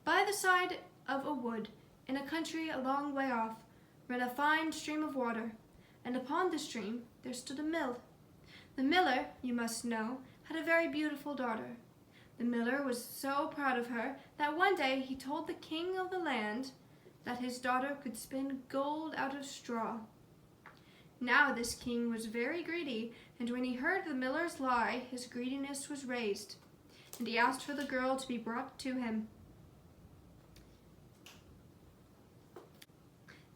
By the side of a wood, in a country a long way off, ran a fine stream of water, and upon the stream there stood a mill. The miller, you must know, had a very beautiful daughter. The miller was so proud of her that one day he told the king of the land that his daughter could spin gold out of straw. Now this king was very greedy, and when he heard the miller's lie, his greediness was raised, and he asked for the girl to be brought to him.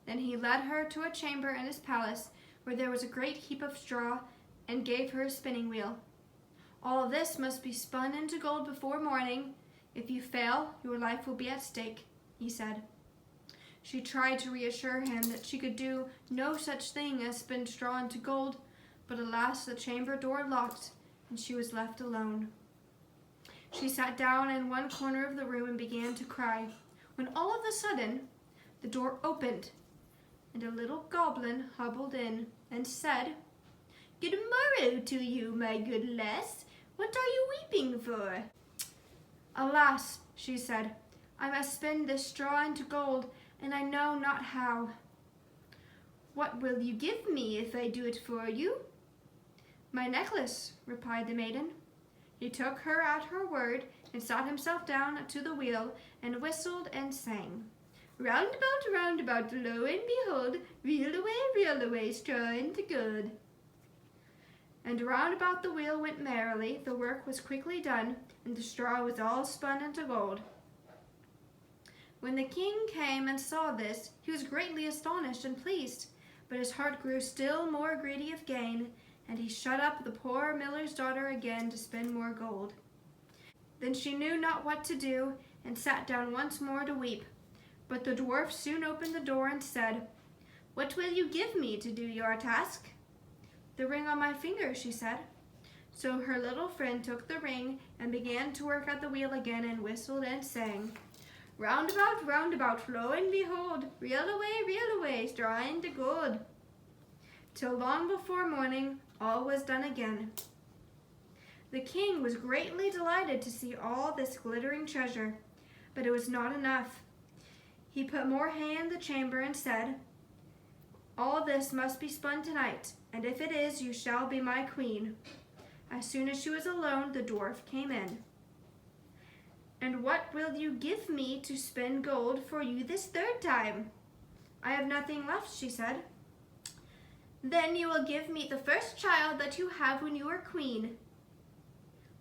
Then he led her to a chamber in his palace where there was a great heap of straw, and gave her a spinning wheel. All of this must be spun into gold before morning. If you fail, your life will be at stake, he said. She tried to reassure him that she could do no such thing as spin straw into gold, but alas, the chamber door locked, and she was left alone. She sat down in one corner of the room and began to cry, when all of a sudden the door opened, and a little goblin hobbled in and said, "Good morrow to you, my good lass. What are you weeping for?" "Alas," she said, "I must spin this straw into gold, and I know not how." "What will you give me if I do it for you?" "My necklace," replied the maiden. He took her at her word and sat himself down to the wheel and whistled and sang, round about, lo and behold, reel away, straw into gold." And round about the wheel went merrily. The work was quickly done, and the straw was all spun into gold. When the king came and saw this, he was greatly astonished and pleased, but his heart grew still more greedy of gain, and he shut up the poor miller's daughter again to spin more gold. Then she knew not what to do, and sat down once more to weep. But the dwarf soon opened the door and said, "What will you give me to do your task?" "The ring on my finger," she said. So her little friend took the ring and began to work at the wheel again and whistled and sang, round about, lo and behold, reel away, straw into gold." Till long before morning, all was done again. The king was greatly delighted to see all this glittering treasure, but it was not enough. He put more hay in the chamber and said, "All this must be spun tonight, and if it is, you shall be my queen." As soon as she was alone, the dwarf came in. "And what will you give me to spin gold for you this third time?" "I have nothing left," she said. "Then you will give me the first child that you have when you are queen."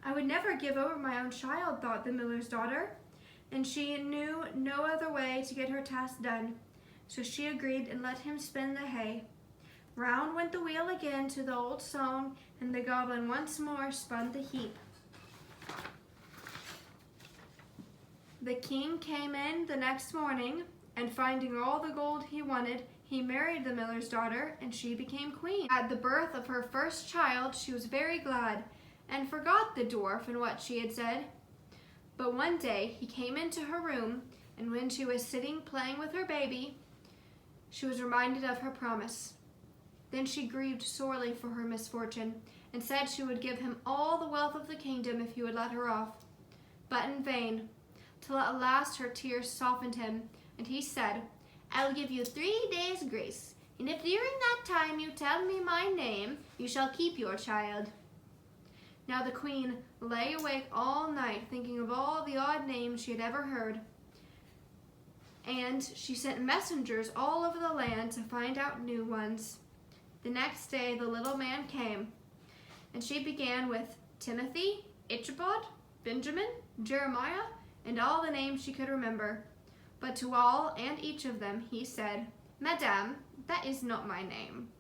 "I would never give over my own child," thought the miller's daughter, and she knew no other way to get her task done. So she agreed and let him spin the hay. Round went the wheel again to the old song, and the goblin once more spun the heap. The king came in the next morning, and finding all the gold he wanted, he married the miller's daughter, and she became queen. At the birth of her first child, she was very glad, and forgot the dwarf and what she had said. But one day he came into her room, and when she was sitting playing with her baby, she was reminded of her promise. Then she grieved sorely for her misfortune, and said she would give him all the wealth of the kingdom if he would let her off. But in vain, till at last her tears softened him, and he said, "I will give you 3 days' grace, and if during that time you tell me my name, you shall keep your child." Now the queen lay awake all night thinking of all the odd names she had ever heard, and she sent messengers all over the land to find out new ones. The next day the little man came, and she began with Timothy, Ichabod, Benjamin, Jeremiah, and all the names she could remember. But to all and each of them he said, "Madame, that is not my name."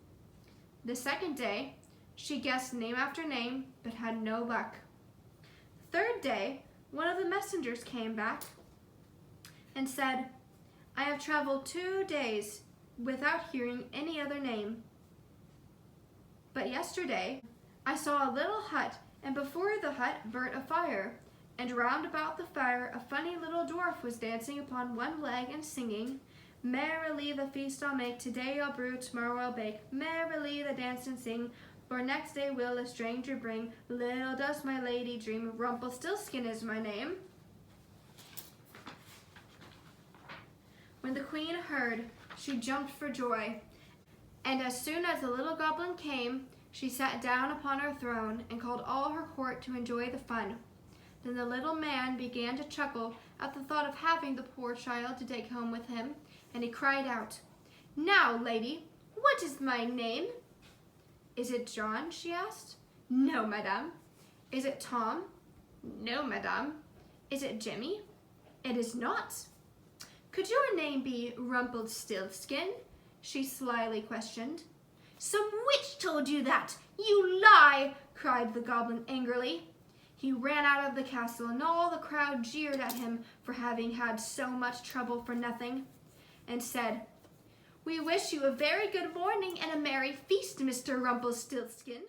The second day she guessed name after name, but had no luck. The third day one of the messengers came back and said, "I have traveled 2 days without hearing any other name. But yesterday I saw a little hut, and before the hut burnt a fire, and round about the fire a funny little dwarf was dancing upon one leg and singing, 'Merrily the feast I'll make, today I'll brew, tomorrow I'll bake, merrily the dance and sing, for next day will a stranger bring, little does my lady dream, Rumpelstiltskin is my name.'" the queen heard, she jumped for joy, and as soon as the little goblin came, she sat down upon her throne and called all her court to enjoy the fun. Then the little man began to chuckle at the thought of having the poor child to take home with him, and he cried out, "Now, lady, what is my name?" "Is it John?" she asked. "No, madame." "Is it Tom?" "No, madame." "Is it Jimmy?" "It is not." "Could your name be Rumpelstiltskin?" she slyly questioned. "Some witch told you that! You lie!" cried the goblin angrily. He ran out of the castle, and all the crowd jeered at him for having had so much trouble for nothing, and said, "We wish you a very good morning and a merry feast, Mr. Rumpelstiltskin."